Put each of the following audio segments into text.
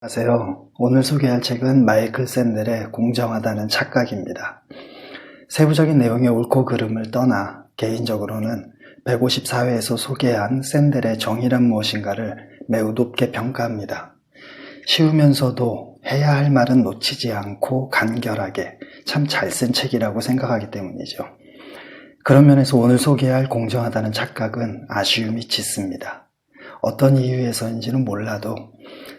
안녕하세요. 오늘 소개할 책은 마이클 샌델의 공정하다는 착각입니다. 세부적인 내용의 옳고 그름을 떠나 개인적으로는 154회에서 소개한 샌델의 정의란 무엇인가를 매우 높게 평가합니다. 쉬우면서도 해야 할 말은 놓치지 않고 간결하게 참 잘 쓴 책이라고 생각하기 때문이죠. 그런 면에서 오늘 소개할 공정하다는 착각은 아쉬움이 짙습니다. 어떤 이유에서인지는 몰라도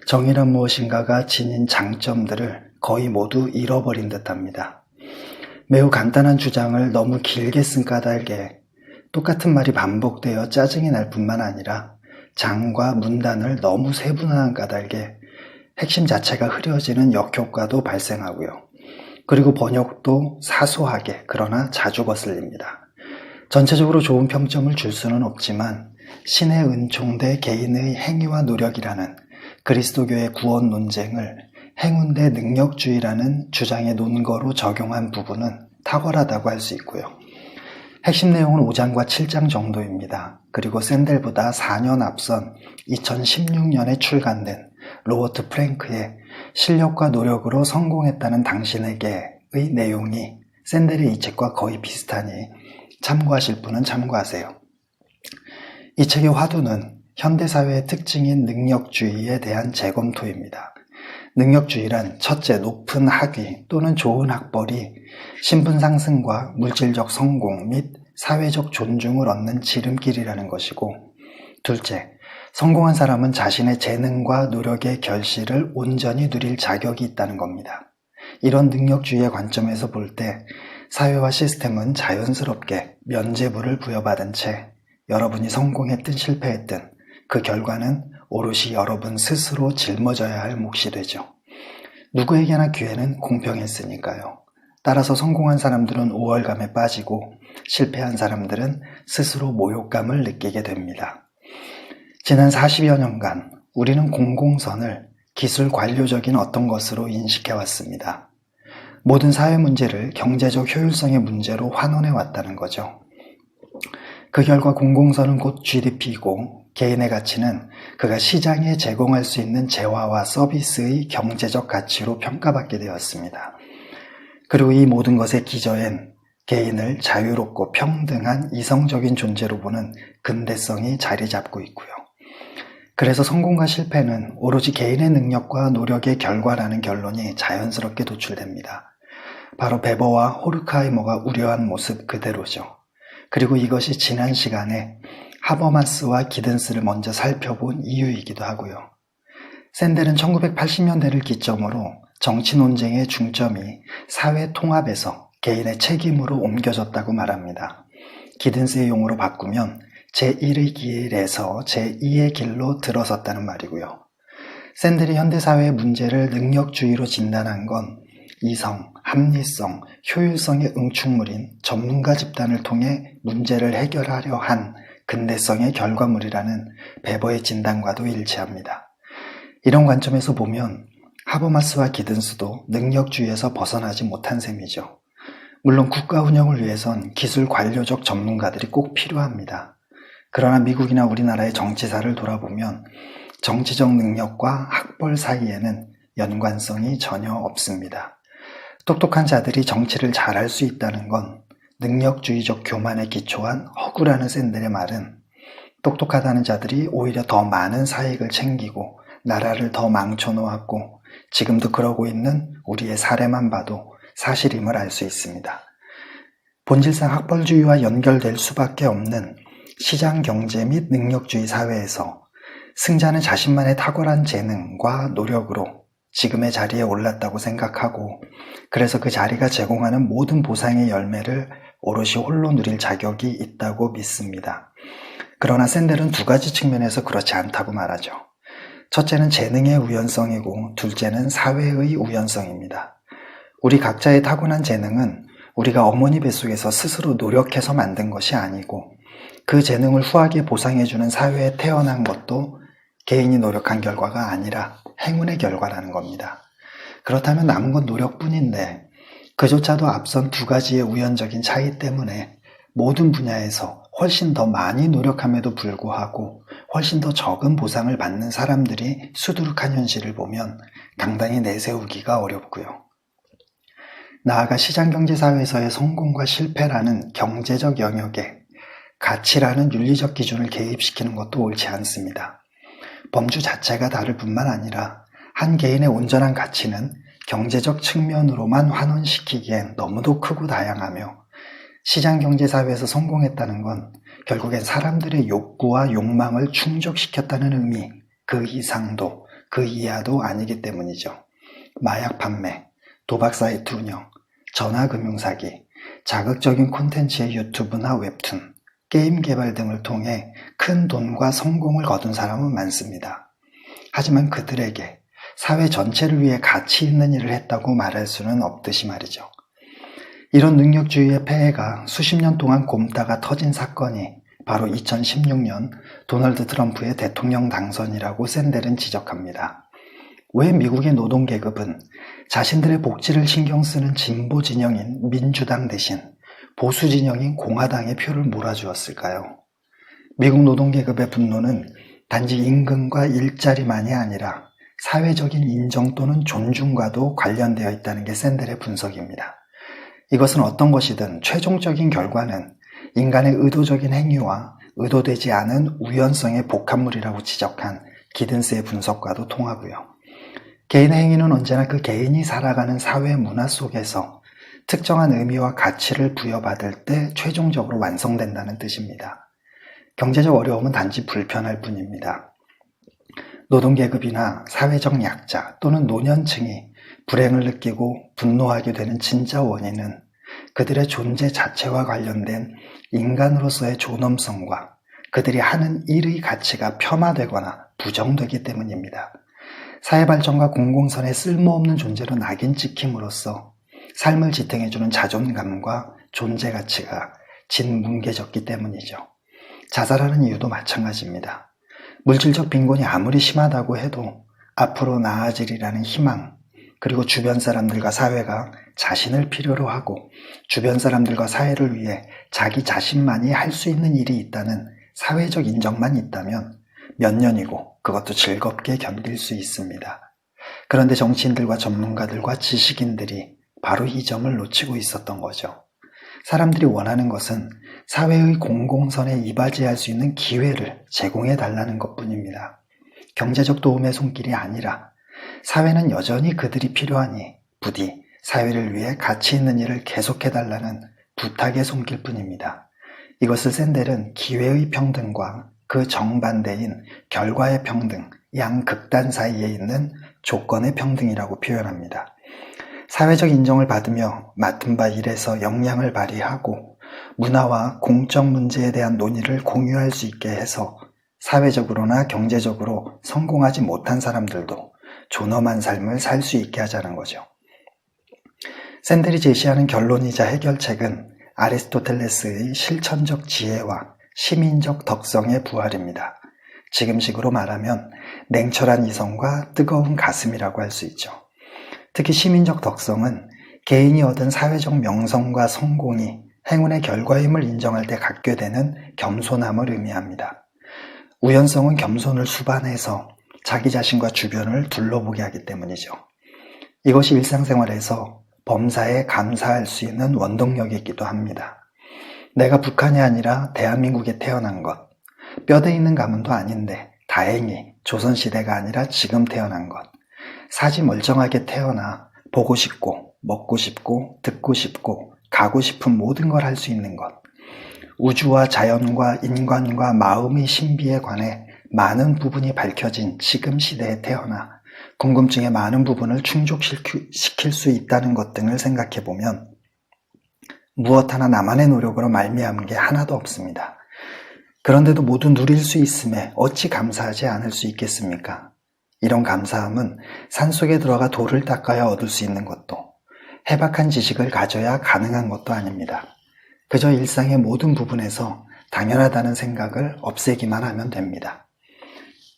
정의란 무엇인가가 지닌 장점들을 거의 모두 잃어버린 듯합니다. 매우 간단한 주장을 너무 길게 쓴 까닭에 똑같은 말이 반복되어 짜증이 날 뿐만 아니라 장과 문단을 너무 세분화한 까닭에 핵심 자체가 흐려지는 역효과도 발생하고요. 그리고 번역도 사소하게 그러나 자주 거슬립니다. 전체적으로 좋은 평점을 줄 수는 없지만 신의 은총 대 개인의 행위와 노력이라는 그리스도교의 구원 논쟁을 행운 대 능력주의라는 주장의 논거로 적용한 부분은 탁월하다고 할 수 있고요. 핵심 내용은 5장과 7장 정도입니다. 그리고 샌델보다 4년 앞선 2016년에 출간된 로버트 프랭크의 실력과 노력으로 성공했다는 당신에게의 내용이 샌델의 이 책과 거의 비슷하니 참고하실 분은 참고하세요. 이 책의 화두는 현대사회의 특징인 능력주의에 대한 재검토입니다. 능력주의란 첫째, 높은 학위 또는 좋은 학벌이 신분 상승과 물질적 성공 및 사회적 존중을 얻는 지름길이라는 것이고, 둘째, 성공한 사람은 자신의 재능과 노력의 결실을 온전히 누릴 자격이 있다는 겁니다. 이런 능력주의의 관점에서 볼 때 사회와 시스템은 자연스럽게 면죄부를 부여받은 채 여러분이 성공했든 실패했든 그 결과는 오롯이 여러분 스스로 짊어져야 할 몫이 되죠. 누구에게나 기회는 공평했으니까요. 따라서 성공한 사람들은 우월감에 빠지고 실패한 사람들은 스스로 모욕감을 느끼게 됩니다. 지난 40여 년간 우리는 공공선을 기술 관료적인 어떤 것으로 인식해왔습니다. 모든 사회 문제를 경제적 효율성의 문제로 환원해 왔다는 거죠. 그 결과 공공선은 곧 GDP이고 개인의 가치는 그가 시장에 제공할 수 있는 재화와 서비스의 경제적 가치로 평가받게 되었습니다. 그리고 이 모든 것의 기저엔 개인을 자유롭고 평등한 이성적인 존재로 보는 근대성이 자리 잡고 있고요. 그래서 성공과 실패는 오로지 개인의 능력과 노력의 결과라는 결론이 자연스럽게 도출됩니다. 바로 베버와 호르크하이머가 우려한 모습 그대로죠. 그리고 이것이 지난 시간에 하버마스와 기든스를 먼저 살펴본 이유이기도 하고요. 샌델은 1980년대를 기점으로 정치 논쟁의 중점이 사회 통합에서 개인의 책임으로 옮겨졌다고 말합니다. 기든스의 용어로 바꾸면 제1의 길에서 제2의 길로 들어섰다는 말이고요. 샌델이 현대사회의 문제를 능력주의로 진단한 건 이성, 합리성, 효율성의 응축물인 전문가 집단을 통해 문제를 해결하려 한 근대성의 결과물이라는 베버의 진단과도 일치합니다. 이런 관점에서 보면 하버마스와 기든스도 능력주의에서 벗어나지 못한 셈이죠. 물론 국가 운영을 위해선 기술 관료적 전문가들이 꼭 필요합니다. 그러나 미국이나 우리나라의 정치사를 돌아보면 정치적 능력과 학벌 사이에는 연관성이 전혀 없습니다. 똑똑한 자들이 정치를 잘할 수 있다는 건 능력주의적 교만에 기초한 허구라는 샌델의 말은 똑똑하다는 자들이 오히려 더 많은 사익을 챙기고 나라를 더 망쳐놓았고 지금도 그러고 있는 우리의 사례만 봐도 사실임을 알 수 있습니다. 본질상 학벌주의와 연결될 수밖에 없는 시장 경제 및 능력주의 사회에서 승자는 자신만의 탁월한 재능과 노력으로 지금의 자리에 올랐다고 생각하고 그래서 그 자리가 제공하는 모든 보상의 열매를 오롯이 홀로 누릴 자격이 있다고 믿습니다. 그러나 샌델은 두 가지 측면에서 그렇지 않다고 말하죠. 첫째는 재능의 우연성이고 둘째는 사회의 우연성입니다. 우리 각자의 타고난 재능은 우리가 어머니 뱃속에서 스스로 노력해서 만든 것이 아니고 그 재능을 후하게 보상해주는 사회에 태어난 것도 개인이 노력한 결과가 아니라 행운의 결과라는 겁니다. 그렇다면 남은 건 노력뿐인데 그조차도 앞선 두 가지의 우연적인 차이 때문에 모든 분야에서 훨씬 더 많이 노력함에도 불구하고 훨씬 더 적은 보상을 받는 사람들이 수두룩한 현실을 보면 당당히 내세우기가 어렵고요. 나아가 시장경제사회에서의 성공과 실패라는 경제적 영역에 가치라는 윤리적 기준을 개입시키는 것도 옳지 않습니다. 범주 자체가 다를 뿐만 아니라 한 개인의 온전한 가치는 경제적 측면으로만 환원시키기엔 너무도 크고 다양하며 시장경제사회에서 성공했다는 건 결국엔 사람들의 욕구와 욕망을 충족시켰다는 의미, 그 이상도 그 이하도 아니기 때문이죠. 마약 판매, 도박 사이트 운영, 전화금융사기, 자극적인 콘텐츠의 유튜브나 웹툰, 게임 개발 등을 통해 큰 돈과 성공을 거둔 사람은 많습니다. 하지만 그들에게 사회 전체를 위해 가치 있는 일을 했다고 말할 수는 없듯이 말이죠. 이런 능력주의의 폐해가 수십 년 동안 곪다가 터진 사건이 바로 2016년 도널드 트럼프의 대통령 당선이라고 샌델은 지적합니다. 왜 미국의 노동계급은 자신들의 복지를 신경 쓰는 진보 진영인 민주당 대신 보수 진영인 공화당의 표를 몰아주었을까요? 미국 노동계급의 분노는 단지 임금과 일자리만이 아니라 사회적인 인정 또는 존중과도 관련되어 있다는 게 샌델의 분석입니다. 이것은 어떤 것이든 최종적인 결과는 인간의 의도적인 행위와 의도되지 않은 우연성의 복합물이라고 지적한 기든스의 분석과도 통하고요. 개인의 행위는 언제나 그 개인이 살아가는 사회 문화 속에서 특정한 의미와 가치를 부여받을 때 최종적으로 완성된다는 뜻입니다. 경제적 어려움은 단지 불편할 뿐입니다. 노동계급이나 사회적 약자 또는 노년층이 불행을 느끼고 분노하게 되는 진짜 원인은 그들의 존재 자체와 관련된 인간으로서의 존엄성과 그들이 하는 일의 가치가 폄하되거나 부정되기 때문입니다. 사회발전과 공공선의 쓸모없는 존재로 낙인 찍힘으로써 삶을 지탱해주는 자존감과 존재 가치가 진뭉개졌기 때문이죠. 자살하는 이유도 마찬가지입니다. 물질적 빈곤이 아무리 심하다고 해도 앞으로 나아지리라는 희망, 그리고 주변 사람들과 사회가 자신을 필요로 하고 주변 사람들과 사회를 위해 자기 자신만이 할 수 있는 일이 있다는 사회적 인정만 있다면 몇 년이고 그것도 즐겁게 견딜 수 있습니다. 그런데 정치인들과 전문가들과 지식인들이 바로 이 점을 놓치고 있었던 거죠. 사람들이 원하는 것은 사회의 공공선에 이바지할 수 있는 기회를 제공해 달라는 것뿐입니다. 경제적 도움의 손길이 아니라 사회는 여전히 그들이 필요하니 부디 사회를 위해 가치 있는 일을 계속해달라는 부탁의 손길뿐입니다. 이것을 샌델은 기회의 평등과 그 정반대인 결과의 평등, 양극단 사이에 있는 조건의 평등이라고 표현합니다. 사회적 인정을 받으며 맡은 바 일에서 역량을 발휘하고 문화와 공적 문제에 대한 논의를 공유할 수 있게 해서 사회적으로나 경제적으로 성공하지 못한 사람들도 존엄한 삶을 살 수 있게 하자는 거죠. 샌델이 제시하는 결론이자 해결책은 아리스토텔레스의 실천적 지혜와 시민적 덕성의 부활입니다. 지금식으로 말하면 냉철한 이성과 뜨거운 가슴이라고 할 수 있죠. 특히 시민적 덕성은 개인이 얻은 사회적 명성과 성공이 행운의 결과임을 인정할 때 갖게 되는 겸손함을 의미합니다. 우연성은 겸손을 수반해서 자기 자신과 주변을 둘러보게 하기 때문이죠. 이것이 일상생활에서 범사에 감사할 수 있는 원동력이기도 합니다. 내가 북한이 아니라 대한민국에 태어난 것, 뼈대 있는 가문도 아닌데 다행히 조선시대가 아니라 지금 태어난 것, 사지 멀쩡하게 태어나 보고 싶고 먹고 싶고 듣고 싶고 가고 싶은 모든 걸 할 수 있는 것, 우주와 자연과 인간과 마음의 신비에 관해 많은 부분이 밝혀진 지금 시대에 태어나 궁금증의 많은 부분을 충족시킬 수 있다는 것 등을 생각해보면 무엇 하나 나만의 노력으로 말미암은 게 하나도 없습니다. 그런데도 모두 누릴 수 있음에 어찌 감사하지 않을 수 있겠습니까? 이런 감사함은 산속에 들어가 돌을 닦아야 얻을 수 있는 것도 해박한 지식을 가져야 가능한 것도 아닙니다. 그저 일상의 모든 부분에서 당연하다는 생각을 없애기만 하면 됩니다.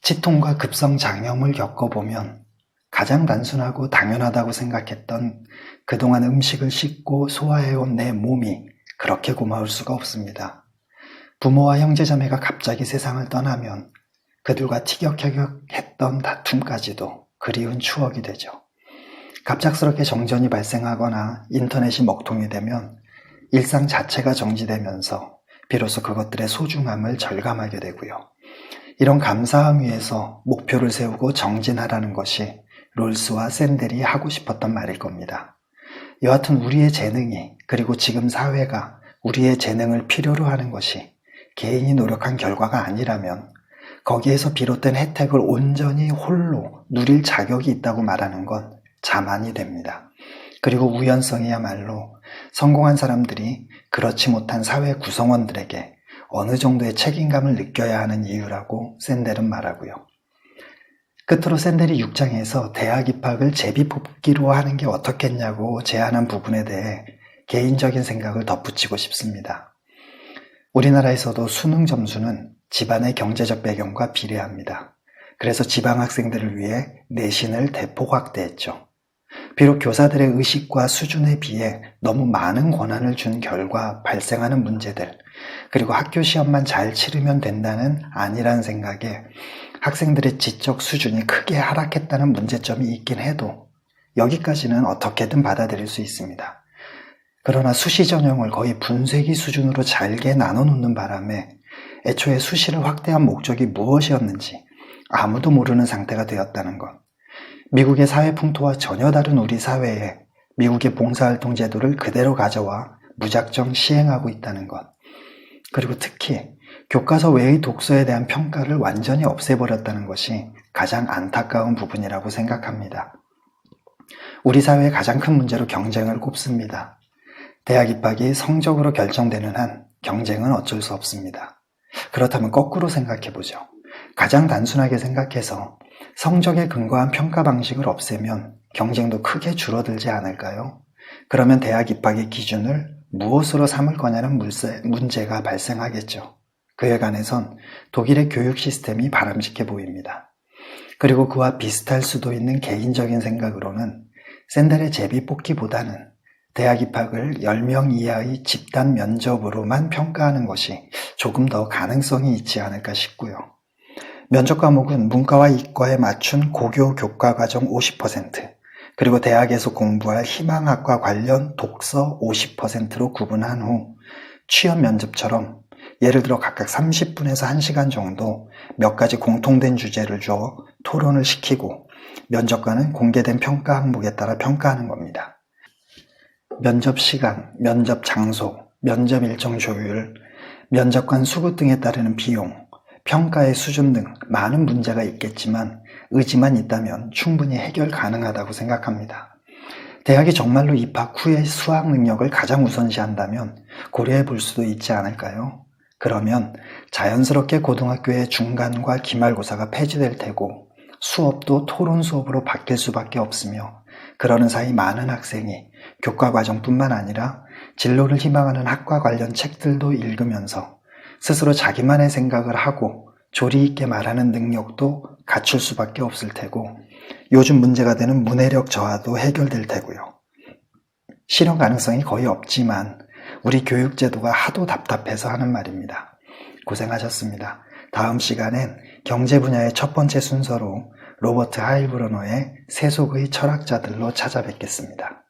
치통과 급성장염을 겪어보면 가장 단순하고 당연하다고 생각했던 그동안 음식을 씹고 소화해온 내 몸이 그렇게 고마울 수가 없습니다. 부모와 형제자매가 갑자기 세상을 떠나면 그들과 티격태격했던 다툼까지도 그리운 추억이 되죠. 갑작스럽게 정전이 발생하거나 인터넷이 먹통이 되면 일상 자체가 정지되면서 비로소 그것들의 소중함을 절감하게 되고요. 이런 감사함 위에서 목표를 세우고 정진하라는 것이 롤스와 샌델이 하고 싶었던 말일 겁니다. 여하튼 우리의 재능이, 그리고 지금 사회가 우리의 재능을 필요로 하는 것이 개인이 노력한 결과가 아니라면 거기에서 비롯된 혜택을 온전히 홀로 누릴 자격이 있다고 말하는 건 자만이 됩니다. 그리고 우연성이야말로 성공한 사람들이 그렇지 못한 사회 구성원들에게 어느 정도의 책임감을 느껴야 하는 이유라고 샌델은 말하고요. 끝으로 샌델이 6장에서 대학 입학을 제비뽑기로 하는 게 어떻겠냐고 제안한 부분에 대해 개인적인 생각을 덧붙이고 싶습니다. 우리나라에서도 수능 점수는 집안의 경제적 배경과 비례합니다. 그래서 지방 학생들을 위해 내신을 대폭 확대했죠. 비록 교사들의 의식과 수준에 비해 너무 많은 권한을 준 결과 발생하는 문제들, 그리고 학교 시험만 잘 치르면 된다는 아니란 생각에 학생들의 지적 수준이 크게 하락했다는 문제점이 있긴 해도 여기까지는 어떻게든 받아들일 수 있습니다. 그러나 수시 전형을 거의 분쇄기 수준으로 잘게 나눠놓는 바람에 애초에 수시를 확대한 목적이 무엇이었는지 아무도 모르는 상태가 되었다는 것. 미국의 사회 풍토와 전혀 다른 우리 사회에 미국의 봉사활동 제도를 그대로 가져와 무작정 시행하고 있다는 것. 그리고 특히 교과서 외의 독서에 대한 평가를 완전히 없애버렸다는 것이 가장 안타까운 부분이라고 생각합니다. 우리 사회의 가장 큰 문제로 경쟁을 꼽습니다. 대학 입학이 성적으로 결정되는 한 경쟁은 어쩔 수 없습니다. 그렇다면 거꾸로 생각해보죠. 가장 단순하게 생각해서 성적에 근거한 평가 방식을 없애면 경쟁도 크게 줄어들지 않을까요? 그러면 대학 입학의 기준을 무엇으로 삼을 거냐는 문제가 발생하겠죠. 그에 관해선 독일의 교육 시스템이 바람직해 보입니다. 그리고 그와 비슷할 수도 있는 개인적인 생각으로는 샌델의 제비 뽑기보다는 대학 입학을 10명 이하의 집단 면접으로만 평가하는 것이 조금 더 가능성이 있지 않을까 싶고요. 면접 과목은 문과와 이과에 맞춘 고교 교과과정 50%, 그리고 대학에서 공부할 희망학과 관련 독서 50%로 구분한 후 취업 면접처럼 예를 들어 각각 30분에서 1시간 정도 몇 가지 공통된 주제를 주어 토론을 시키고 면접관은 공개된 평가 항목에 따라 평가하는 겁니다. 면접 시간, 면접 장소, 면접 일정 조율, 면접관 수급 등에 따르는 비용, 평가의 수준 등 많은 문제가 있겠지만 의지만 있다면 충분히 해결 가능하다고 생각합니다. 대학이 정말로 입학 후의 수학 능력을 가장 우선시한다면 고려해 볼 수도 있지 않을까요? 그러면 자연스럽게 고등학교의 중간과 기말고사가 폐지될 테고 수업도 토론 수업으로 바뀔 수밖에 없으며 그러는 사이 많은 학생이 교과과정뿐만 아니라 진로를 희망하는 학과 관련 책들도 읽으면서 스스로 자기만의 생각을 하고 조리 있게 말하는 능력도 갖출 수밖에 없을 테고 요즘 문제가 되는 문해력 저하도 해결될 테고요. 실현 가능성이 거의 없지만 우리 교육제도가 하도 답답해서 하는 말입니다. 고생하셨습니다. 다음 시간엔 경제 분야의 첫 번째 순서로 로버트 하일브러너의 세속의 철학자들로 찾아뵙겠습니다.